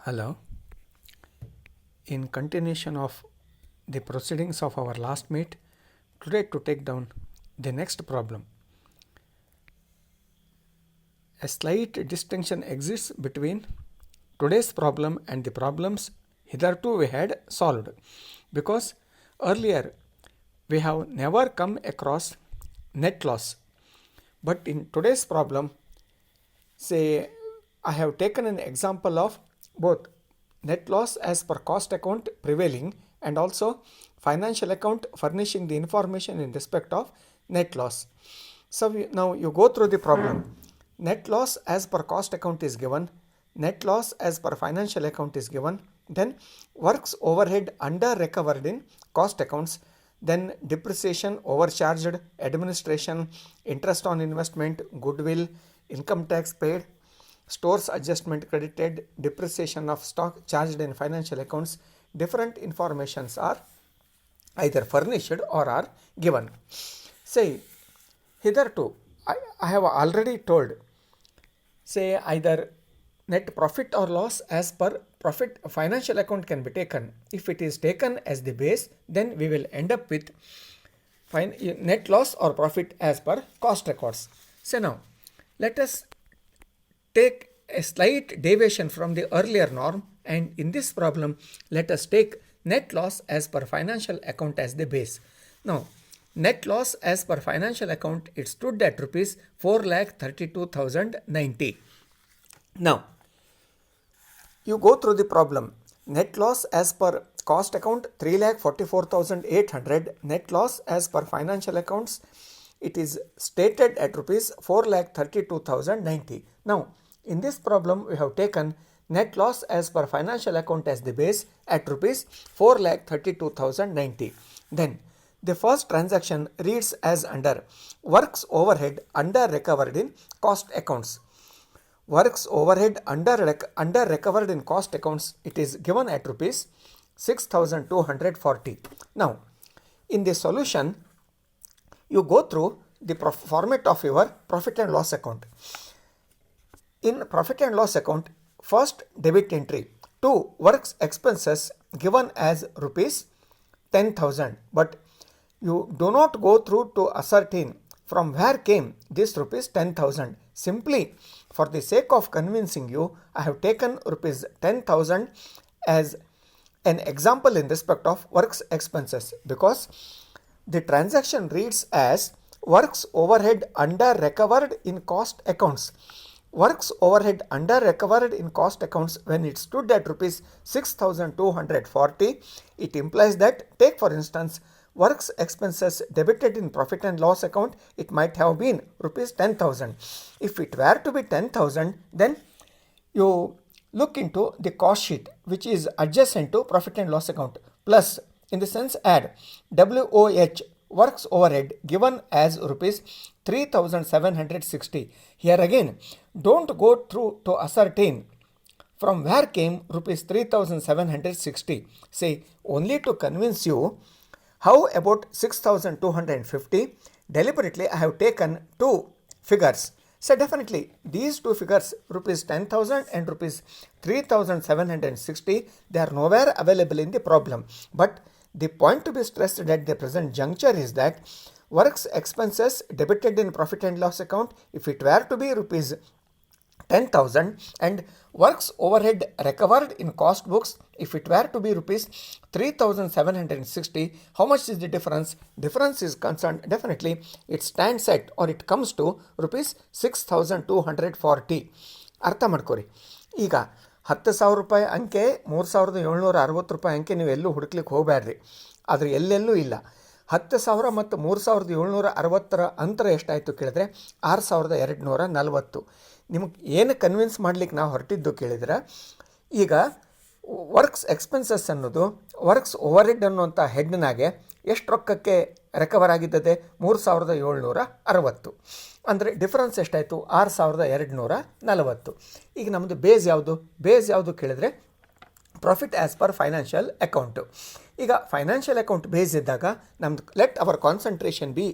Hello. In continuation of the proceedings of our last meet, today to take down the next problem. A slight distinction exists between today's problem and the problems hitherto we had solved, because earlier we have never come across net loss, but in today's problem, say I have taken an example of both net loss as per cost account prevailing and also financial account furnishing the information in respect of net loss. So now you go through the problem. Net loss as per cost account is given, net loss as per financial account is given, then works overhead under recovered in cost accounts, then depreciation overcharged, administration, interest on investment, goodwill, income tax paid, stores adjustment credited, depreciation of stock charged in financial accounts. Different informations are either furnished or are given. Say hitherto I have already told, say either net profit or loss as per profit financial account can be taken. If it is taken as the base, then we will end up with net loss or profit as per cost records. So now let us take a slight deviation from the earlier norm, and in this problem let us take net loss as per financial account as the base. Now net loss as per financial account, it stood at rupees 4,32,090. Now you go through the problem. Net loss as per cost account 3,44,800. Net loss as per financial accounts, it is stated at rupees 4,32,090. Now in this problem we have taken net loss as per financial account as the base at rupees 4,32,090. Then the first transaction reads as under works overhead under recovered in cost accounts. Works overhead under recovered in cost accounts, it is given at rupees 6,240. Now in the solution you go through the format of your profit and loss account. In profit and loss account, first debit entry to works expenses given as rupees 10,000, but you do not go through to ascertain from where came this rupees 10,000. Simply for the sake of convincing you, I have taken rupees 10,000 as an example in respect of works expenses, because the transaction reads as works overhead under recovered in cost accounts. Works overhead under recovered in cost accounts, when it stood at rupees 6,240, it implies that, take for instance, works expenses debited in profit and loss account, it might have been rupees 10,000. If it were to be 10,000, then you look into the cost sheet which is adjacent to profit and loss account, plus in the sense add WOH works overhead given as rupees 3,760. Here again, don't go through to ascertain from where came rupees 3,760. Say only to convince you. How about 6,250? Deliberately I have taken two figures. So definitely these two figures, rupees 10,000 and rupees 3,760, they are nowhere available in the problem. But the point to be stressed at the present juncture is that works expenses debited in profit and loss account, if it were to be rupees 10,000, and works overhead recovered in cost books, if it were to be rupees 3,760, how much is the difference? Difference is concerned, definitely it stands at, or it comes to rupees 6,240. ಅರ್ಥ ಮಾಡ್ಕೊರಿ. ಈಗ 10,000 ರೂಪಾಯಿ ಅಂಕೆ 3,760 ರೂಪಾಯಿ ಅಂಕೆ ನೀವು ಎಲ್ಲೂ ಹುಡುಕ್ಲಿಕ್ಕೆ ಹೋಗಬೇಡ್ರಿ, ಆದರೆ ಎಲ್ಲೆಲ್ಲೂ ಇಲ್ಲ. 10,000 ಮತ್ತು 3,760 ಅಂತರ ಎಷ್ಟಾಯಿತು ಕೇಳಿದ್ರೆ 6,240. ನಿಮಗೆ ಏನು ಕನ್ವಿನ್ಸ್ ಮಾಡ್ಲಿಕ್ಕೆ ನಾವು ಹೊರಟಿದ್ದು ಕೇಳಿದ್ರೆ, ಈಗ ವರ್ಕ್ಸ್ ಎಕ್ಸ್ಪೆನ್ಸಸ್ ಅನ್ನೋದು ವರ್ಕ್ಸ್ ಓವರ್ಹೆಡ್ ಅನ್ನುವಂಥ ಹೆಡ್ನಾಗೆ ಎಷ್ಟು ರೊಕ್ಕಕ್ಕೆ ರೆಕವರ್ ಆಗಿದ್ದದೆ? 3,760. ಅಂದರೆ ಡಿಫ್ರೆನ್ಸ್ ಎಷ್ಟಾಯಿತು? 6,240. ಈಗ ನಮ್ಮದು ಬೇಸ್ ಯಾವುದು? ಬೇಸ್ ಯಾವುದು ಕೇಳಿದ್ರೆ profit as per financial account. ಈಗ ಫೈನಾನ್ಷಿಯಲ್ ಅಕೌಂಟ್ ಬೇಸ್ ಇದ್ದಾಗ ನಮ್ದು let our concentration be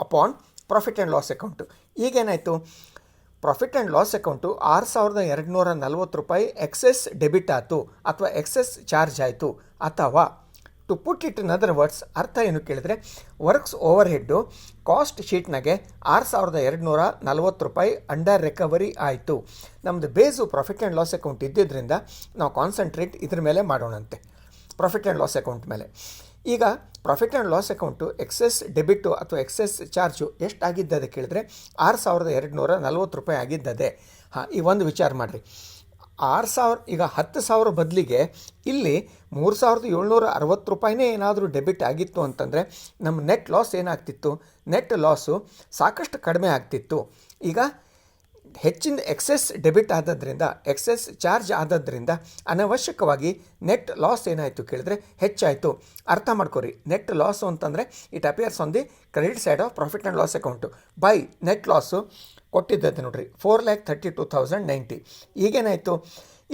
upon profit and loss account. ಈಗೇನಾಯಿತು? ಪ್ರಾಫಿಟ್ ಆ್ಯಂಡ್ ಲಾಸ್ ಅಕೌಂಟು 6,240 ರೂಪಾಯಿ ಎಕ್ಸೆಸ್ ಡೆಬಿಟ್ ಆಯಿತು ಅಥವಾ ಎಕ್ಸೆಸ್ ಚಾರ್ಜ್ ಆಯಿತು. ಅಥವಾ to put it in other words, ಅರ್ಥ ಏನು ಕೇಳಿದರೆ, ವರ್ಕ್ಸ್ ಓವರ್ ಹೆಡ್ಡು ಕಾಸ್ಟ್ ಶೀಟ್ನಾಗೆ 6,240 ರೂಪಾಯಿ ಅಂಡರ್ ರಿಕವರಿ ಆಯಿತು. ನಮ್ಮದು base profit and loss account ಇದ್ದಿದ್ದರಿಂದ ನಾವು ಕಾನ್ಸಂಟ್ರೇಟ್ ಇದ್ರ ಮೇಲೆ ಮಾಡೋಣಂತೆ, ಪ್ರಾಫಿಟ್ ಆ್ಯಂಡ್ ಲಾಸ್ ಅಕೌಂಟ್ ಮೇಲೆ. ಈಗ profit and loss account excess debit ಅಥವಾ ಎಕ್ಸೆಸ್ ಚಾರ್ಜು ಎಷ್ಟಾಗಿದ್ದದೆ ಕೇಳಿದ್ರೆ 6,240 ರೂಪಾಯಿ ಆಗಿದ್ದದೆ. ಈ ಒಂದು ವಿಚಾರ ಮಾಡಿರಿ, 6,000 ಈಗ 10,000 ಬದಲಿಗೆ ಇಲ್ಲಿ 3,760 ರೂಪಾಯಿನೇ ಏನಾದರೂ ಡೆಬಿಟ್ ಆಗಿತ್ತು ಅಂತಂದರೆ ನಮ್ಮ ನೆಟ್ ಲಾಸ್ ಏನಾಗ್ತಿತ್ತು, ನೆಟ್ ಲಾಸು ಸಾಕಷ್ಟು ಕಡಿಮೆ ಆಗ್ತಿತ್ತು. ಈಗ ಹೆಚ್ಚಿನ ಎಕ್ಸೆಸ್ ಡೆಬಿಟ್ ಆದದ್ರಿಂದ, ಎಕ್ಸೆಸ್ ಚಾರ್ಜ್ ಆದದ್ರಿಂದ ಅನವಶ್ಯಕವಾಗಿ ನೆಟ್ ಲಾಸ್ ಏನಾಯಿತು ಕೇಳಿದ್ರೆ ಹೆಚ್ಚಾಯಿತು. ಅರ್ಥ ಮಾಡ್ಕೊರಿ, ನೆಟ್ ಲಾಸು ಅಂತಂದರೆ it appears on the credit side of profit and loss account. By net loss ಕೊಟ್ಟಿದ್ದೈತೆ ನೋಡ್ರಿ 4,32,090. ಈಗೇನಾಯಿತು,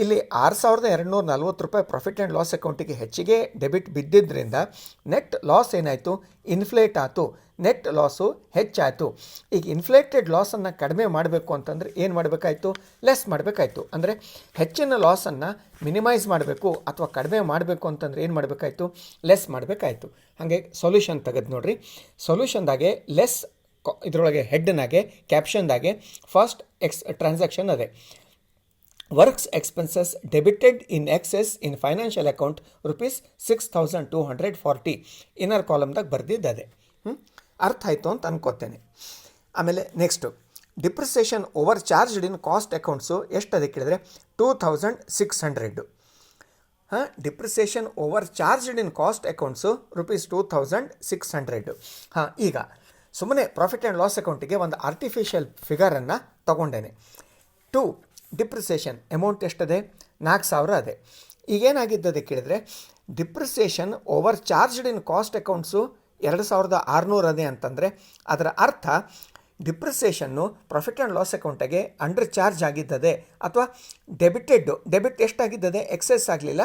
ಇಲ್ಲಿ 6,240 ರೂಪಾಯಿ ಪ್ರಾಫಿಟ್ ಆ್ಯಂಡ್ ಲಾಸ್ ಅಕೌಂಟಿಗೆ ಹೆಚ್ಚಿಗೆ ಡೆಬಿಟ್ ಬಿದ್ದಿದ್ದರಿಂದ ನೆಟ್ ಲಾಸ್ ಏನಾಯಿತು, ಇನ್ಫ್ಲೇಟ್ ಆಯಿತು, ನೆಟ್ ಲಾಸು ಹೆಚ್ಚಾಯಿತು. ಈಗ ಇನ್ಫ್ಲೇಟೆಡ್ ಲಾಸನ್ನು ಕಡಿಮೆ ಮಾಡಬೇಕು ಅಂತಂದರೆ ಏನು ಮಾಡಬೇಕಾಯ್ತು, ಲೆಸ್ ಮಾಡಬೇಕಾಯ್ತು. ಅಂದರೆ ಹೆಚ್ಚಿನ ಲಾಸನ್ನು ಮಿನಿಮೈಸ್ ಮಾಡಬೇಕು ಅಥವಾ ಕಡಿಮೆ ಮಾಡಬೇಕು ಅಂತಂದರೆ ಏನು ಮಾಡಬೇಕಾಯ್ತು, ಲೆಸ್ ಮಾಡಬೇಕಾಯ್ತು. ಹಾಗೆ ಸೊಲ್ಯೂಷನ್ ತೆಗೆದು ನೋಡ್ರಿ, ಸೊಲ್ಯೂಷನ್ದಾಗೆ ಲೆಸ್ ಇದರೊಳಗೆ ಹೆಡ್ನಾಗೆ ಕ್ಯಾಪ್ಷನ್ದಾಗೆ ಫಸ್ಟ್ ಟ್ರಾನ್ಸಾಕ್ಷನ್ ಅದೇ, works expenses debited in excess in financial account ₹6,240 inner ಕಾಲಮ್ದಾಗ ಬರೆದಿದ್ದದೆ. ಅರ್ಥ ಆಯಿತು ಅಂತ ಅನ್ಕೋತೇನೆ. ಆಮೇಲೆ next depreciation overcharged in cost accounts ಎಷ್ಟದೆ ಕೇಳಿದ್ರೆ 2,600. Depreciation overcharged in cost accounts ₹2,600. ಈಗ ಸುಮ್ಮನೆ ಪ್ರಾಫಿಟ್ ಆ್ಯಂಡ್ ಲಾಸ್ ಅಕೌಂಟಿಗೆ ಒಂದು ಆರ್ಟಿಫಿಷಿಯಲ್ ಫಿಗರನ್ನು ತೊಗೊಂಡೇನೆ. ಡಿಪ್ರಿಸಿಯೇಷನ್ ಅಮೌಂಟ್ ಎಷ್ಟದೆ, 4,000 ಅದೇ. ಈಗೇನಾಗಿದ್ದದೆ ಕೇಳಿದರೆ depreciation overcharged in cost accounts 2,600 ಅದೇ ಅಂತಂದರೆ ಅದರ ಅರ್ಥ ಡಿಪ್ರಿಸಿಯೇಷನ್ನು ಪ್ರಾಫಿಟ್ ಆ್ಯಂಡ್ ಲಾಸ್ ಅಕೌಂಟಿಗೆ ಅಂಡರ್ ಚಾರ್ಜ್ ಆಗಿದ್ದದೆ ಅಥವಾ ಡೆಬಿಟ್ ಎಷ್ಟಾಗಿದ್ದದೆ, ಎಕ್ಸೆಸ್ ಆಗಲಿಲ್ಲ,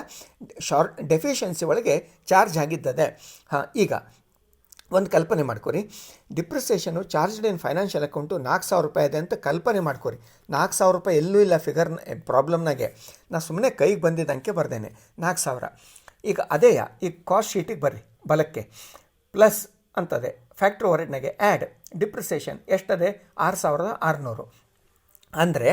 ಡೆಫಿಷಿಯನ್ಸಿ ಒಳಗೆ ಚಾರ್ಜ್ ಆಗಿದ್ದದೆ. ಈಗ ಒಂದು ಕಲ್ಪನೆ ಮಾಡ್ಕೊರಿ, ಡಿಪ್ರಿಸಿಯೇಷನು ಚಾರ್ಜ್ಡ್ ಇನ್ ಫೈನಾನ್ಷಿಯಲ್ ಅಕೌಂಟು 4,000 ರೂಪಾಯಿ ಇದೆ ಅಂತ ಕಲ್ಪನೆ ಮಾಡ್ಕೊರಿ. 4,000 ರೂಪಾಯಿ ಎಲ್ಲೂ ಇಲ್ಲ ಫಿಗರ್ ಪ್ರಾಬ್ಲಮ್ನಾಗೆ, ನಾನು ಸುಮ್ಮನೆ ಕೈಗೆ ಬಂದಿದ್ದಂಗೆ ಬರ್ದೇನೆ 4,000. ಈಗ ಅದೇಯ ಈಗ ಕಾಸ್ಟ್ ಶೀಟಿಗೆ ಬರ್ರಿ, ಬಲಕ್ಕೆ ಪ್ಲಸ್ ಅಂತದೆ, ಫ್ಯಾಕ್ಟ್ರಿ ಓವರ್ಹೆಡ್ನಾಗೆ ಆ್ಯಡ್ ಡಿಪ್ರಿಸಿಯೇಷನ್ ಎಷ್ಟದೆ 6,600. ಅಂದರೆ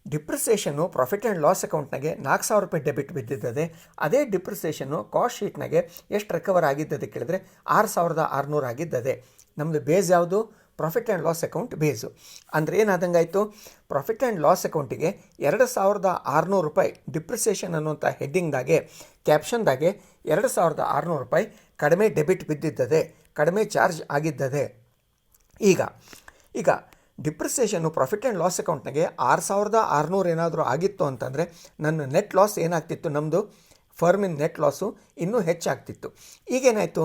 ಡಿಪ್ರಿಸಿಯೇಷನ್ನು ಪ್ರಾಫಿಟ್ ಆ್ಯಂಡ್ ಲಾಸ್ ಅಕೌಂಟ್ನಾಗೆ 4,000 ರೂಪಾಯಿ ಡೆಬಿಟ್ ಬಿದ್ದಿದ್ದದೆ. ಅದೇ ಡಿಪ್ರಿಸಿಯೇಷನ್ನು ಕಾಸ್ಟ್ ಶೀಟ್ನಾಗೆ ಎಷ್ಟು ರಿಕವರ್ ಆಗಿದ್ದದೆ ಕೇಳಿದ್ರೆ 6,600 ಆಗಿದ್ದದೆ. ನಮ್ಮದು ಬೇಸ್ ಯಾವುದು, ಪ್ರಾಫಿಟ್ ಆ್ಯಂಡ್ ಲಾಸ್ ಅಕೌಂಟ್ ಬೇಸು. ಅಂದರೆ ಏನಾದಂಗಾಯಿತು, ಪ್ರಾಫಿಟ್ ಆ್ಯಂಡ್ ಲಾಸ್ ಅಕೌಂಟಿಗೆ 2,600 ರೂಪಾಯಿ ಡಿಪ್ರಿಸಿಯೇಷನ್ ಅನ್ನುವಂಥ ಹೆಡ್ಡಿಂಗ್ದಾಗೆ ಕ್ಯಾಪ್ಷನ್ದಾಗೆ 2,600 ರೂಪಾಯಿ ಕಡಿಮೆ ಡೆಬಿಟ್ ಬಿದ್ದಿದ್ದದೆ, ಕಡಿಮೆ ಚಾರ್ಜ್ ಆಗಿದ್ದದೆ. ಈಗ ಡಿಪ್ರಿಸಿಯೇಷನ್ನು ಪ್ರಾಫಿಟ್ ಆ್ಯಂಡ್ ಲಾಸ್ ಅಕೌಂಟ್ನಾಗೆ 6,600 ಏನಾದರೂ ಆಗಿತ್ತು ಅಂತಂದರೆ ನನ್ನ ನೆಟ್ ಲಾಸ್ ಏನಾಗ್ತಿತ್ತು, ನಮ್ಮದು ಫರ್ಮಿನ ನೆಟ್ ಲಾಸು ಇನ್ನೂ ಹೆಚ್ಚಾಗ್ತಿತ್ತು. ಈಗೇನಾಯಿತು,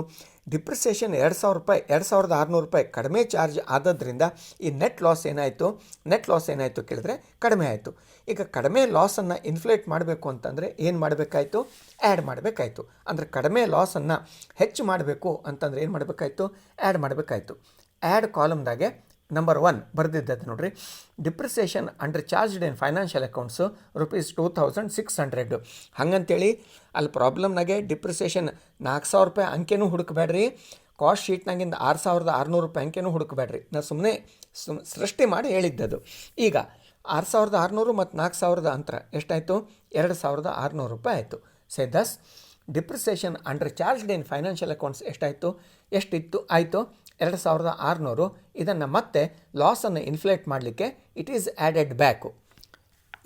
ಡಿಪ್ರಿಸಿಯೇಷನ್ 2,600 ರೂಪಾಯಿ ಕಡಿಮೆ ಚಾರ್ಜ್ ಆದದ್ರಿಂದ ಈ ನೆಟ್ ಲಾಸ್ ಏನಾಯಿತು ಕೇಳಿದ್ರೆ ಕಡಿಮೆ ಆಯಿತು. ಈಗ ಕಡಿಮೆ ಲಾಸನ್ನು ಇನ್ಫ್ಲೇಟ್ ಮಾಡಬೇಕು ಅಂತಂದರೆ ಏನು ಮಾಡಬೇಕಾಯಿತು, ಆ್ಯಡ್ ಮಾಡಬೇಕಾಯಿತು. ಅಂದರೆ ಕಡಿಮೆ ಲಾಸನ್ನು ಹೆಚ್ಚು ಮಾಡಬೇಕು ಅಂತಂದರೆ ಏನು ಮಾಡಬೇಕಾಯಿತು, ಆ್ಯಡ್ ಮಾಡಬೇಕಾಯಿತು. ಆ್ಯಡ್ ಕಾಲಮ್ದಾಗೆ ನಂಬರ್ 1 ಬರೆದಿದ್ದದು ನೋಡ್ರಿ, depreciation undercharged in financial accounts ₹2,600. ಹಾಗಂತೇಳಿ ಅಲ್ಲಿ ಪ್ರಾಬ್ಲಮ್ನಾಗೆ ಡಿಪ್ರಿಸಿಯೇಷನ್ 4,000 ರೂಪಾಯಿ ಅಂಕೆನೂ ಹುಡುಕಬೇಡ್ರಿ, ಕಾಸ್ಟ್ ಶೀಟ್ನಾಗಿಂದ 6,600 ರೂಪಾಯಿ ಅಂಕೆನೂ ಹುಡುಕಬೇಡ್ರಿ. ನಾನು ಸುಮ್ಮನೆ ಸೃಷ್ಟಿ ಮಾಡಿ ಹೇಳಿದ್ದದು. ಈಗ 6,600 ಮತ್ತು 4,000 ಅಂತರ ಎಷ್ಟಾಯಿತು, 2,600 ರೂಪಾಯಿ ಆಯಿತು. Say thus depreciation undercharged in financial accounts ಎಷ್ಟಿತ್ತು ಆಯಿತು 2,600. ಇದನ್ನು ಮತ್ತೆ ಲಾಸನ್ನು ಇನ್ಫ್ಲೇಟ್ ಮಾಡಲಿಕ್ಕೆ it is added back.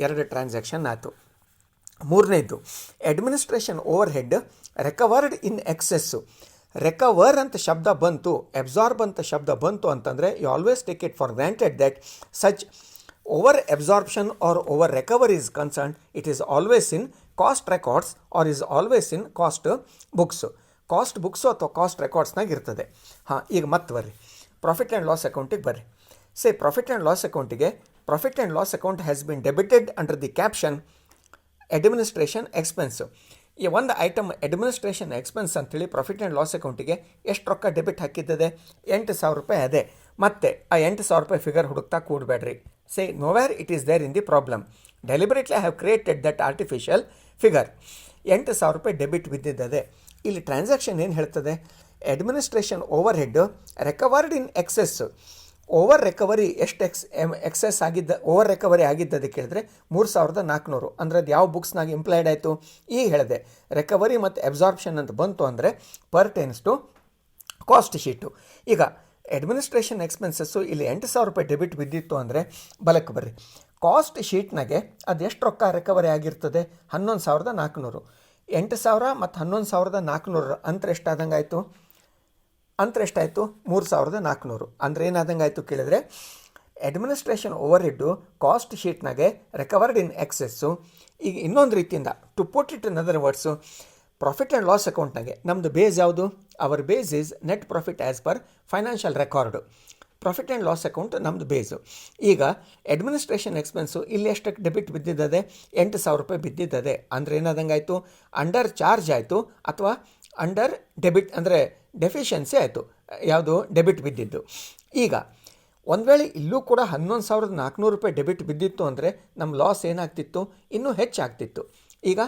2 transaction ಆಯಿತು. ಮೂರನೇದು administration overhead recovered in excess. Recover ಅಂತ ಶಬ್ದ ಬಂತು, ಅಬ್ಸಾರ್ಬ್ ಅಂತ ಶಬ್ದ ಬಂತು ಅಂತಂದರೆ you always take it for granted that such over absorption or over recovery is concern it is always in cost records or is always in cost books. Cost books ಅಥವಾ cost ರೆಕಾರ್ಡ್ಸ್ನಾಗ ಇರ್ತದೆ. ಈಗ ಮತ್ತೆ ಬರ್ರಿ profit and loss ಅಕೌಂಟಿಗೆ ಬರ್ರಿ. ಸೇ profit and loss ಅಕೌಂಟಿಗೆ profit and loss account has been debited under the caption administration expense. ಈ ಒಂದು ಐಟಮ್ ಅಡ್ಮಿನಿಸ್ಟ್ರೇಷನ್ ಎಕ್ಸ್ಪೆನ್ಸ್ ಅಂತೇಳಿ ಪ್ರಾಫಿಟ್ ಆ್ಯಂಡ್ ಲಾಸ್ ಅಕೌಂಟಿಗೆ ಎಷ್ಟು ರೊಕ್ಕ ಡೆಬಿಟ್ ಹಾಕಿದ್ದದೆ, 8,000 ರೂಪಾಯಿ ಅದೇ. ಮತ್ತು ಆ 8,000 ರೂಪಾಯಿ ಫಿಗರ್ ಹುಡುಕ್ತಾ ಕೂಡಬೇಡ್ರಿ, say nowhere it is there in the problem. Deliberately I have created that artificial figure. 8,000 ರೂಪಾಯಿ ಡೆಬಿಟ್ ಬಿದ್ದಿದ್ದದೆ. ಇಲ್ಲಿ ಟ್ರಾನ್ಸಾಕ್ಷನ್ ಏನು ಹೇಳ್ತದೆ, administration overhead recovered in excess. Over recovery ಎಷ್ಟು ಎಕ್ಸೆಸ್ ಆಗಿದ್ದ, ಓವರ್ ರಿಕವರಿ ಆಗಿದ್ದದೆ ಕೇಳಿದ್ರೆ 3,400. ಅಂದರೆ ಅದು ಯಾವ ಬುಕ್ಸ್ನಾಗ ಇಂಪ್ಲಾಯ್ಡ್ ಆಯಿತು, ಈಗ ಹೇಳಿದೆ ರಿಕವರಿ ಮತ್ತು ಅಬ್ಸಾರ್ಪ್ಷನ್ ಅಂತ ಬಂತು ಅಂದರೆ pertains to cost sheet. ಈಗ ಅಡ್ಮಿನಿಸ್ಟ್ರೇಷನ್ ಎಕ್ಸ್ಪೆನ್ಸಸ್ಸು ಇಲ್ಲಿ 8,000 ರೂಪಾಯಿ ಡೆಬಿಟ್ ಬಿದ್ದಿತ್ತು ಅಂದರೆ ಬಲಕ್ಕೆ ಬರ್ರಿ, ಕಾಸ್ಟ್ ಶೀಟ್ನಾಗೆ ಅದು ಎಷ್ಟು ರೊಕ್ಕ ರಿಕವರಿ ಆಗಿರ್ತದೆ, 11,400. 8,000 ಮತ್ತು 11,400 ಅಂತರ ಎಷ್ಟಾದಂಗೆ ಆಯಿತು, ಅಂತರ ಎಷ್ಟಾಯಿತು 3,400. ಅಂದರೆ ಏನಾದಂಗೆ ಆಯಿತು ಕೇಳಿದ್ರೆ ಅಡ್ಮಿನಿಸ್ಟ್ರೇಷನ್ ಓವರ್ ಹೆಡ್ಡು ಕಾಸ್ಟ್ ಶೀಟ್ನಾಗೆ ರಿಕವರ್ಡ್ ಇನ್ ಎಕ್ಸೆಸ್ಸು. ಈಗ ಇನ್ನೊಂದು ರೀತಿಯಿಂದ to put it in other words, profit and loss ಅಕೌಂಟ್ನಾಗೆ ನಮ್ಮದು ಬೇಸ್ ಯಾವುದು, our base is net profit as per financial record. Profit and loss account ನಮ್ಮದು ಬೇಸು. ಈಗ administration expense ಇಲ್ಲಿ ಎಷ್ಟಕ್ಕೆ ಡೆಬಿಟ್ ಬಿದ್ದಿದ್ದದೆ, 8,000 ರೂಪಾಯಿ ಬಿದ್ದಿದ್ದದೆ. ಅಂದರೆ ಏನಾದಂಗೆ ಆಯಿತು, ಅಂಡರ್ ಚಾರ್ಜ್ ಆಯಿತು ಅಥವಾ ಅಂಡರ್ ಡೆಬಿಟ್ ಅಂದರೆ ಡೆಫಿಷಿಯನ್ಸಿ ಆಯಿತು, ಯಾವುದು ಡೆಬಿಟ್ ಬಿದ್ದಿದ್ದು. ಈಗ ಒಂದು ವೇಳೆ ಇಲ್ಲೂ ಕೂಡ 11,400 ರೂಪಾಯಿ ಡೆಬಿಟ್ ಬಿದ್ದಿತ್ತು ಅಂದರೆ ನಮ್ಮ ಲಾಸ್ ಏನಾಗ್ತಿತ್ತು, ಇನ್ನೂ ಹೆಚ್ಚಾಗ್ತಿತ್ತು. ಈಗ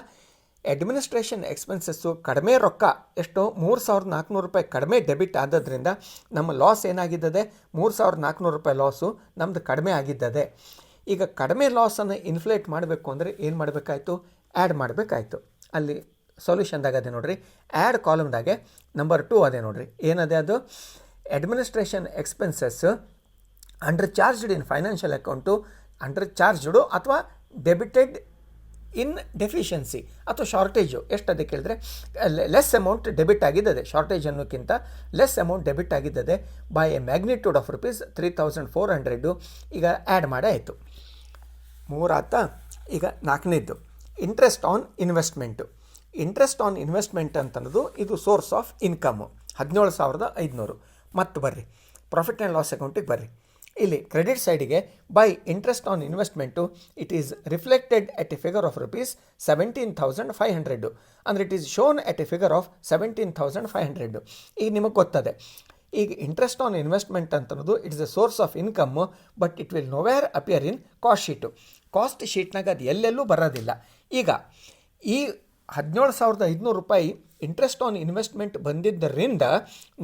ಅಡ್ಮಿನಿಸ್ಟ್ರೇಷನ್ ಎಕ್ಸ್ಪೆನ್ಸಸ್ಸು ಕಡಿಮೆ ರೊಕ್ಕ, ಎಷ್ಟು 3,400 ರೂಪಾಯಿ ಕಡಿಮೆ ಡೆಬಿಟ್ ಆದದ್ರಿಂದ ನಮ್ಮ ಲಾಸ್ ಏನಾಗಿದ್ದದೆ, 3,400 ರೂಪಾಯಿ ಲಾಸು ನಮ್ಮದು ಕಡಿಮೆ ಆಗಿದ್ದದೆ. ಈಗ ಕಡಿಮೆ ಲಾಸನ್ನು ಇನ್ಫ್ಲೇಟ್ ಮಾಡಬೇಕು ಅಂದರೆ ಏನು ಮಾಡಬೇಕಾಯ್ತು, ಆ್ಯಡ್ ಮಾಡಬೇಕಾಯ್ತು. ಅಲ್ಲಿ ಸೊಲ್ಯೂಷನ್ದಾಗ ಅದೇ ನೋಡಿರಿ, ಆ್ಯಡ್ ಕಾಲಮ್ದಾಗೆ ನಂಬರ್ 2 ಅದೇ ನೋಡಿರಿ, ಏನದೆ ಅದು, administration expenses undercharged in financial account, undercharged ಅಥವಾ ಡೆಬಿಟೆಡ್ ಇನ್ ಡೆಫಿಷಿಯನ್ಸಿ ಅಥವಾ ಶಾರ್ಟೇಜು ಎಷ್ಟದೆ ಕೇಳಿದ್ರೆ ಲೆಸ್ ಅಮೌಂಟ್ ಡೆಬಿಟ್ ಆಗಿದ್ದದೆ, ಶಾರ್ಟೇಜ್ ಅನ್ನೋಕ್ಕಿಂತ ಲೆಸ್ ಅಮೌಂಟ್ ಡೆಬಿಟ್ ಆಗಿದ್ದದೆ by a magnitude of rupees 3,400. ಈಗ ಆ್ಯಡ್ ಮಾಡೇ ಆಯಿತು, 3 ಆಯ್ತಾ. ಈಗ 4ನೇದ್ದು interest on investment. Interest on investment ಅಂತನ್ನೋದು ಇದು ಸೋರ್ಸ್ ಆಫ್ ಇನ್ಕಮ್ಮು 17,500. ಮತ್ತು ಬರ್ರಿ ಪ್ರಾಫಿಟ್ ಆ್ಯಂಡ್ ಲಾಸ್ ಅಕೌಂಟಿಗೆ ಬರ್ರಿ. ಇಲ್ಲಿ ಕ್ರೆಡಿಟ್ ಸೈಡಿಗೆ by interest on investment it is reflected at a figure of rupees 17,500. ಅಂದರೆ it is shown at a figure of 17,500. ಈಗ ನಿಮಗೆ ಗೊತ್ತದೆ, ಈಗ ಇಂಟ್ರೆಸ್ಟ್ ಆನ್ ಇನ್ವೆಸ್ಟ್ಮೆಂಟ್ ಅಂತನ್ನೋದು it is a source of income, but it will nowhere appear in cost sheet. Cost ಶೀಟ್ನಾಗ ಅದು ಎಲ್ಲೆಲ್ಲೂ ಬರೋದಿಲ್ಲ. ಈಗ ಈ 17,500 ರೂಪಾಯಿ ಇಂಟ್ರೆಸ್ಟ್ ಆನ್ ಇನ್ವೆಸ್ಟ್ಮೆಂಟ್ ಬಂದಿದ್ದರಿಂದ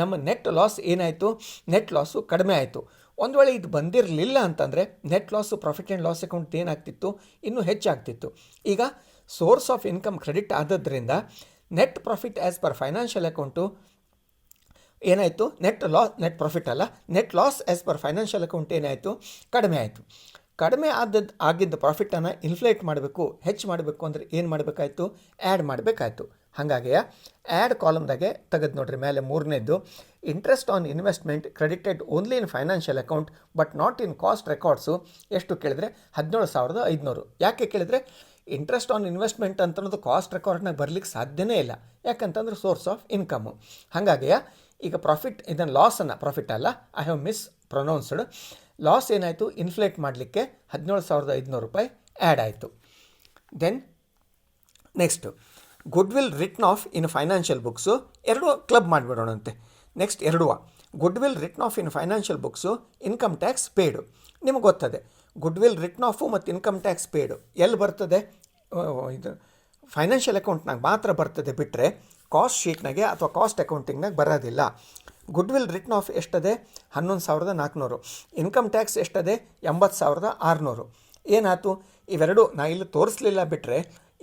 ನಮ್ಮ ನೆಟ್ ಲಾಸ್ ಏನಾಯಿತು, ನೆಟ್ ಲಾಸು ಕಡಿಮೆ ಆಯಿತು. ಒಂದು ವೇಳೆ ಇದು ಬಂದಿರಲಿಲ್ಲ ಅಂತಂದರೆ net loss profit and loss account ಏನಾಗ್ತಿತ್ತು, ಇನ್ನೂ ಹೆಚ್ಚಾಗ್ತಿತ್ತು. ಈಗ ಸೋರ್ಸ್ ಆಫ್ ಇನ್ಕಮ್ ಕ್ರೆಡಿಟ್ ಆದದ್ರಿಂದ net profit as per financial account ಏನಾಯಿತು, ನೆಟ್ ಪ್ರಾಫಿಟ್ ಅಲ್ಲ, net loss as per financial account ಏನಾಯಿತು, ಕಡಿಮೆ ಆಯಿತು. ಕಡಿಮೆ ಆಗಿದ್ದ ಪ್ರಾಫಿಟನ್ನು ಇನ್ಫ್ಲೇಟ್ ಮಾಡಬೇಕು, ಹೆಚ್ಚು ಮಾಡಬೇಕು ಅಂದರೆ ಏನು ಮಾಡಬೇಕಾಯ್ತು, ಆ್ಯಡ್ ಮಾಡಬೇಕಾಯ್ತು. ಹಾಗಾಗಿ ಆ್ಯಡ್ ಕಾಲಮ್ದಾಗೆ ತೆಗೆದು ನೋಡ್ರಿ, ಮೇಲೆ 3ನೇದ್ದು interest on investment credited only in financial account but not in cost records ಎಷ್ಟು ಕೇಳಿದ್ರೆ 17,500. ಯಾಕೆ ಕೇಳಿದರೆ ಇಂಟ್ರೆಸ್ಟ್ ಆನ್ ಇನ್ವೆಸ್ಟ್ಮೆಂಟ್ ಅಂತನ್ನೋದು ಕಾಸ್ಟ್ ರೆಕಾರ್ಡ್ನಾಗ ಬರಲಿಕ್ಕೆ ಸಾಧ್ಯನೇ ಇಲ್ಲ, ಯಾಕಂತಂದ್ರೆ ಸೋರ್ಸ್ ಆಫ್ ಇನ್ಕಮ್ಮು. ಹಾಗಾಗಿ ಈಗ ಪ್ರಾಫಿಟ್, ಇದನ್ನು ಲಾಸನ್ನು, ಪ್ರಾಫಿಟ್ ಅಲ್ಲ, I have mispronounced, loss ಏನಾಯಿತು ಇನ್ಫ್ಲೇಟ್ ಮಾಡಲಿಕ್ಕೆ 17,500 ರೂಪಾಯಿ ಆ್ಯಡ್ ಆಯಿತು. Then next goodwill written off in financial books, ಎರಡೂ ಕ್ಲಬ್ ಮಾಡಿಬಿಡೋಣಂತೆ. ನೆಕ್ಸ್ಟ್ ಎರಡೂ goodwill written off in financial books, income tax paid. ನಿಮಗೆ ಗೊತ್ತದೆ ಗುಡ್ ವಿಲ್ ರಿಟ್ನ್ ಆಫು ಮತ್ತು ಇನ್ಕಮ್ ಟ್ಯಾಕ್ಸ್ ಪೇಡು ಎಲ್ಲಿ ಬರ್ತದೆ, ಇದು ಫೈನಾನ್ಷಿಯಲ್ ಅಕೌಂಟ್ನಾಗ ಮಾತ್ರ ಬರ್ತದೆ, ಬಿಟ್ಟರೆ ಕಾಸ್ಟ್ ಶೀಟ್ನಾಗೆ ಅಥವಾ ಕಾಸ್ಟ್ ಅಕೌಂಟಿಂಗ್ನಾಗ ಬರೋದಿಲ್ಲ. ಗುಡ್ ವಿಲ್ ರಿಟ್ನ್ ಆಫ್ ಎಷ್ಟದೆ 11,400. ಇನ್ಕಮ್ ಟ್ಯಾಕ್ಸ್ ಎಷ್ಟದೆ 80,600. ಏನಾಯ್ತು, ಇವೆರಡು ನಾ ಇಲ್ಲಿ ತೋರಿಸಲಿಲ್ಲ, ಬಿಟ್ಟರೆ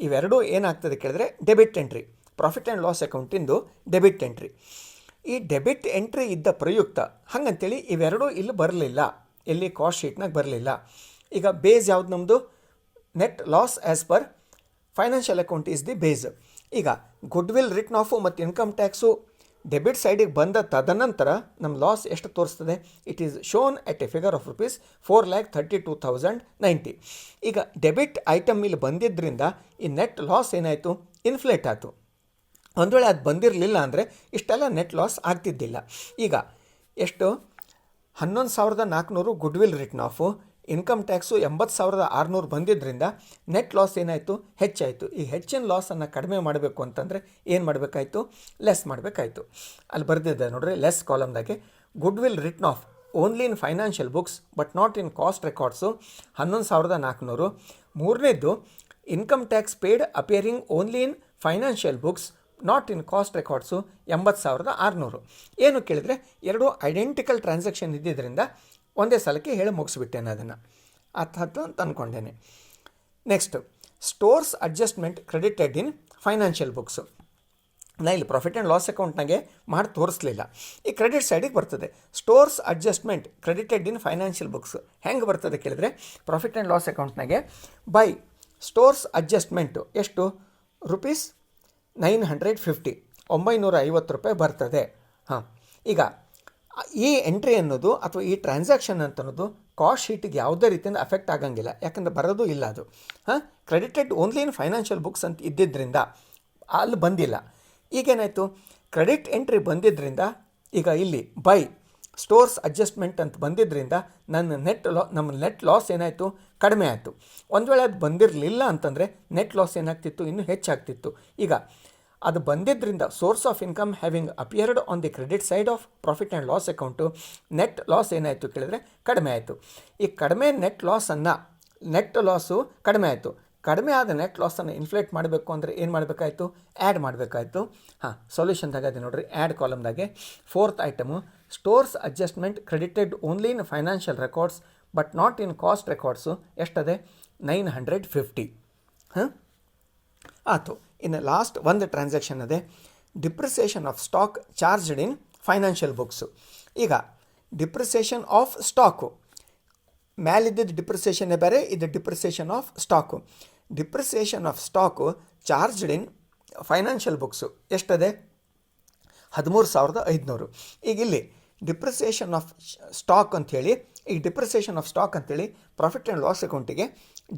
ಇವೆರಡೂ ಏನಾಗ್ತದೆ ಕೇಳಿದ್ರೆ debit entry, profit and loss ಅಕೌಂಟಿಂದು ಡೆಬಿಟ್ ಎಂಟ್ರಿ. ಈ ಡೆಬಿಟ್ ಎಂಟ್ರಿ ಇದ್ದ ಪ್ರಯುಕ್ತ ಹಾಗಂತೇಳಿ ಇವೆರಡೂ ಇಲ್ಲಿ ಬರಲಿಲ್ಲ, ಎಲ್ಲಿ ಕಾಸ್ಟ್ ಶೀಟ್ನಾಗ ಬರಲಿಲ್ಲ. ಈಗ ಬೇಸ್ ಯಾವ್ದು ನಮ್ಮದು, net loss as per financial account is the base. ಈಗ ಗುಡ್ ವಿಲ್ ರಿಟ್ನ್ ಆಫು ಮತ್ತು ಇನ್ಕಮ್ ಟ್ಯಾಕ್ಸು ಡೆಬಿಟ್ ಸೈಡಿಗೆ ಬಂದ ತದನಂತರ ನಮ್ಮ ಲಾಸ್ ಎಷ್ಟು ತೋರಿಸ್ತದೆ, it is shown at a figure of rupees 4,32,090. ಈಗ ಡೆಬಿಟ್ ಐಟಮ್ ಇಲ್ಲಿ ಬಂದಿದ್ದರಿಂದ ಈ ನೆಟ್ ಲಾಸ್ ಏನಾಯಿತು, ಇನ್ಫ್ಲೇಟ್ ಆಯಿತು. ಒಂದು ವೇಳೆ ಅದು ಬಂದಿರಲಿಲ್ಲ ಅಂದರೆ ಇಷ್ಟೆಲ್ಲ ನೆಟ್ ಲಾಸ್ ಆಗ್ತಿದ್ದಿಲ್ಲ. ಈಗ ಎಷ್ಟು 11,400 goodwill written off, income tax 80,600 ಬಂದಿದ್ದರಿಂದ ನೆಟ್ ಲಾಸ್ ಏನಾಯಿತು, ಹೆಚ್ಚಾಯಿತು. ಈ ಹೆಚ್ಚಿನ ಲಾಸನ್ನು ಕಡಿಮೆ ಮಾಡಬೇಕು ಅಂತಂದರೆ ಏನು ಮಾಡಬೇಕಾಯ್ತು, ಲೆಸ್ ಮಾಡಬೇಕಾಯ್ತು. ಅಲ್ಲಿ ಬರೆದಿದ್ದೆ ನೋಡ್ರಿ, ಲೆಸ್ ಕಾಲಮ್ದಾಗೆ goodwill written off only in financial books but not in cost records 11,400. ಮೂರನೇದು income tax paid appearing only in financial books not in cost records 80,600. ಏನು ಕೇಳಿದರೆ ಎರಡು ಐಡೆಂಟಿಕಲ್ ಟ್ರಾನ್ಸಾಕ್ಷನ್ ಇದ್ದಿದ್ದರಿಂದ ಒಂದೇ ಸಲಕ್ಕೆ ಹೇಳಿ ಮುಗಿಸ್ಬಿಟ್ಟೇನೆ, ಅದನ್ನು ಹತ್ತು ಅಂತ ಅಂದ್ಕೊಂಡೇನೆ. Next, stores adjustment credited in financial books. ನಾ ಇಲ್ಲಿ ಪ್ರಾಫಿಟ್ ಆ್ಯಂಡ್ ಲಾಸ್ ಅಕೌಂಟ್ನಾಗೆ ಮಾಡಿ ತೋರಿಸ್ಲಿಲ್ಲ. ಈ ಕ್ರೆಡಿಟ್ ಸೈಡಿಗೆ ಬರ್ತದೆ. Stores adjustment credited in financial books ಹೆಂಗೆ ಬರ್ತದೆ ಕೇಳಿದರೆ, ಪ್ರಾಫಿಟ್ ಆ್ಯಂಡ್ ಲಾಸ್ ಅಕೌಂಟ್ನಾಗೆ ಬೈ ಸ್ಟೋರ್ಸ್ ಅಡ್ಜಸ್ಟ್ಮೆಂಟು ಎಷ್ಟು ರುಪೀಸ್ 950 950 ಬರ್ತದೆ. ಹಾಂ, ಈಗ ಈ ಎಂಟ್ರಿ ಅನ್ನೋದು ಅಥವಾ ಈ ಟ್ರಾನ್ಸಾಕ್ಷನ್ ಅಂತ ಅನ್ನೋದು ಕಾಸ್ಟ್ ಶೀಟಿಗೆ ಯಾವುದೇ ರೀತಿಯಿಂದ ಅಫೆಕ್ಟ್ ಆಗಂಗಿಲ್ಲ, ಯಾಕಂದರೆ ಬರೋದು ಇಲ್ಲ ಅದು. ಹಾಂ, credited only in financial books ಅಂತ ಇದ್ದಿದ್ದರಿಂದ ಅಲ್ಲಿ ಬಂದಿಲ್ಲ. ಈಗೇನಾಯಿತು, ಕ್ರೆಡಿಟ್ ಎಂಟ್ರಿ ಬಂದಿದ್ದರಿಂದ ಈಗ ಇಲ್ಲಿ ಬೈ ಸ್ಟೋರ್ಸ್ ಅಡ್ಜಸ್ಟ್ಮೆಂಟ್ ಅಂತ ಬಂದಿದ್ದರಿಂದ ನಮ್ಮ ನೆಟ್ ಲಾಸ್ ಏನಾಯಿತು, ಕಡಿಮೆ ಆಯಿತು. ಒಂದು ವೇಳೆ ಅದು ಬಂದಿರಲಿಲ್ಲ ಅಂತಂದರೆ ನೆಟ್ ಲಾಸ್ ಏನಾಗ್ತಿತ್ತು, ಇನ್ನೂ ಹೆಚ್ಚಾಗ್ತಿತ್ತು. ಈಗ ಅದು ಬಂದಿದ್ದರಿಂದ source of income having appeared on the credit side of profit and loss account net loss ಏನಾಯಿತು ಕೇಳಿದರೆ ಕಡಿಮೆ ಆಯಿತು. ಈ ಕಡಿಮೆ ನೆಟ್ ಲಾಸು ಕಡಿಮೆ ಆಯಿತು. ಕಡಿಮೆ ಆದ ನೆಟ್ ಲಾಸನ್ನು ಇನ್ಫ್ಲೇಟ್ ಮಾಡಬೇಕು ಅಂದರೆ ಏನು ಮಾಡಬೇಕಾಯಿತು, ಆ್ಯಡ್ ಮಾಡಬೇಕಾಯಿತು. ಹಾಂ, ಸೊಲ್ಯೂಷನ್ದಾಗ ಅದೇ ನೋಡಿರಿ, ಆ್ಯಡ್ ಕಾಲಮ್ದಾಗೆ 4th item stores adjustment credited only in financial records but not in cost records ಎಷ್ಟದೆ 950. ಹಾಂ, ಆಯಿತು. ಇನ್ನು ಲಾಸ್ಟ್ ಒಂದು ಟ್ರಾನ್ಸಾಕ್ಷನ್ ಅದೇ depreciation of stock charged in financial books. ಈಗ ಡಿಪ್ರಿಸಿಯೇಷನ್ ಆಫ್ ಸ್ಟಾಕು ಮ್ಯಾಲಿದ್ದ ಡಿಪ್ರಿಸಿಯೇಷನ್ನೇ ಬೇರೆ, ಇದು depreciation of stock. Depreciation of stock charged in financial books ಎಷ್ಟದೆ 13,500. ಈಗ ಇಲ್ಲಿ ಡಿಪ್ರಿಸಿಯೇಷನ್ ಆಫ್ ಸ್ಟಾಕ್ ಅಂಥೇಳಿ, ಈ ಡಿಪ್ರಿಸಿಯೇಷನ್ ಆಫ್ ಸ್ಟಾಕ್ ಅಂಥೇಳಿ ಪ್ರಾಫಿಟ್ ಆ್ಯಂಡ್ ಲಾಸ್ ಅಕೌಂಟಿಗೆ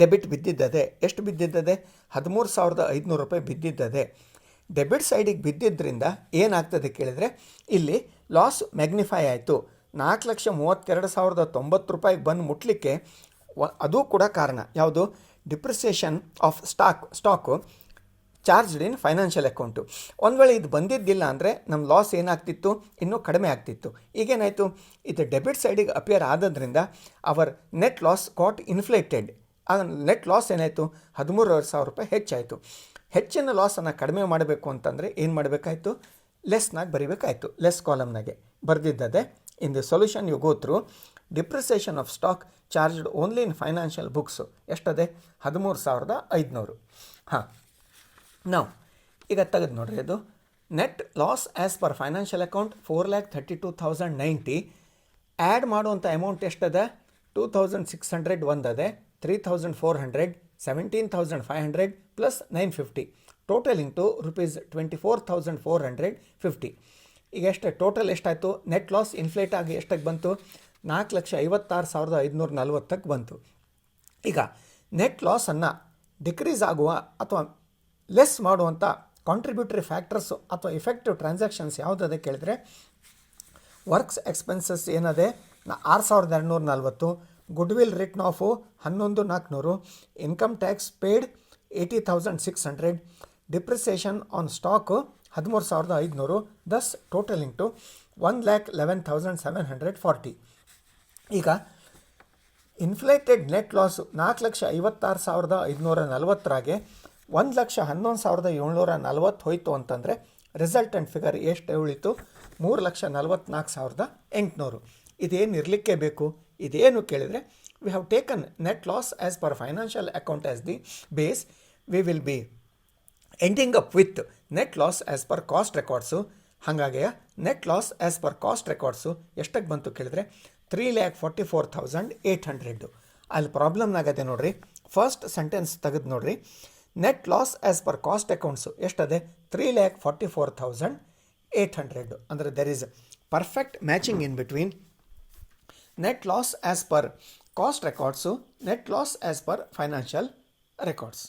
ಡೆಬಿಟ್ ಬಿದ್ದಿದ್ದದೆ. ಎಷ್ಟು ಬಿದ್ದಿದ್ದದೆ, 13,500 ಬಿದ್ದಿದ್ದದೆ. ಡೆಬಿಟ್ ಸೈಡಿಗೆ ಬಿದ್ದಿದ್ದರಿಂದ ಏನಾಗ್ತದೆ ಕೇಳಿದರೆ, ಇಲ್ಲಿ ಲಾಸ್ ಮ್ಯಾಗ್ನಿಫೈ ಆಯಿತು. 4,32,090 ಬಂದು ಮುಟ್ಲಿಕ್ಕೆ ಅದು ಕೂಡ ಕಾರಣ. ಯಾವುದು, depreciation of stock charged in financial account. ಒಂದು ವೇಳೆ ಇದು ಬಂದಿದ್ದಿಲ್ಲ ಅಂದರೆ ನಮ್ಮ ಲಾಸ್ ಏನಾಗ್ತಿತ್ತು, ಇನ್ನೂ ಕಡಿಮೆ ಆಗ್ತಿತ್ತು. ಈಗೇನಾಯಿತು, ಇದು ಡೆಬಿಟ್ ಸೈಡಿಗೆ ಅಪಿಯರ್ ಆದದ್ರಿಂದ our net loss got inflated. ಆ ನೆಟ್ ಲಾಸ್ ಏನಾಯಿತು, 13,000 ಹೆಚ್ಚಾಯಿತು. ಹೆಚ್ಚಿನ ಲಾಸನ್ನು ಕಡಿಮೆ ಮಾಡಬೇಕು ಅಂತಂದರೆ ಏನು ಮಾಡಬೇಕಾಯಿತು, ಲೆಸ್ನಾಗ ಬರೀಬೇಕಾಯಿತು. ಲೆಸ್ ಕಾಲಮ್ನಾಗೆ ಬರೆದಿದ್ದದೆ. In the solution you go through depreciation of stock charged only in financial books ಎಷ್ಟದೆ 13,500. ಹಾಂ, ನಾವು ಈಗ ತೆಗೆದು ನೋಡ್ರಿ, ಅದು net loss as per financial account 4,32,090. Add ಮಾಡುವಂಥ ಅಮೌಂಟ್ ಎಷ್ಟದೆ, 2,600 ಒಂದದೆ, 3,400, 17,500 ಪ್ಲಸ್ 950 ಟೋಟಲಿಂಗ್ ಟು ರುಪೀಸ್ 24,450. ಈಗ ಎಷ್ಟು ಟೋಟಲ್ ಎಷ್ಟಾಯಿತು, ನೆಟ್ ಲಾಸ್ ಇನ್ಫ್ಲೇಟ್ ಆಗಿ ಎಷ್ಟಾಗಿ ಬಂತು, 4,56,540 ಬಂತು. ಈಗ ನೆಟ್ ಲಾಸನ್ನು ಡಿಕ್ರೀಸ್ ಆಗುವ ಅಥವಾ ಲೆಸ್ ಮಾಡುವಂಥ ಕಾಂಟ್ರಿಬ್ಯೂಟರಿ ಫ್ಯಾಕ್ಟರ್ಸು ಅಥವಾ ಇಫೆಕ್ಟಿವ್ ಟ್ರಾನ್ಸಾಕ್ಷನ್ಸ್ ಯಾವುದದೆ ಕೇಳಿದರೆ, ವರ್ಕ್ಸ್ ಎಕ್ಸ್ಪೆನ್ಸಸ್ ಏನದೆ 6,240, goodwill written off 11,400, income tax paid 80,600, depreciation on stock 13,500, thus totalling to 1,11,740. ಈಗ ಇನ್ಫ್ಲೇಟೆಡ್ ನೆಟ್ ಲಾಸು 4,56,540 1,11,740 ಹೋಯಿತು ಅಂತಂದರೆ ರಿಸಲ್ಟೆಂಟ್ ಫಿಗರ್ ಎಷ್ಟು ಉಳಿತು, 3,44,800. ಇದೇನು ಇರಲಿಕ್ಕೆ ಬೇಕು, ಇದೇನು ಕೇಳಿದರೆ, we have taken net loss as per financial account as the base, we will be ending up with net loss as per cost records. ಹಾಗಾಗಿ net loss as per cost records ಎಷ್ಟಕ್ಕೆ ಬಂತು ಕೇಳಿದರೆ 3,44,800. ಅಲ್ಲಿ ಪ್ರಾಬ್ಲಮ್ನಾಗದೆ ನೋಡಿರಿ, ಫಸ್ಟ್ ಸೆಂಟೆನ್ಸ್ ತೆಗೆದು ನೋಡಿರಿ, net loss as per cost accounts ಎಷ್ಟದೆ 3,44,800. ಅಂದರೆ there is perfect matching in between net loss as per cost records, net loss as per financial records.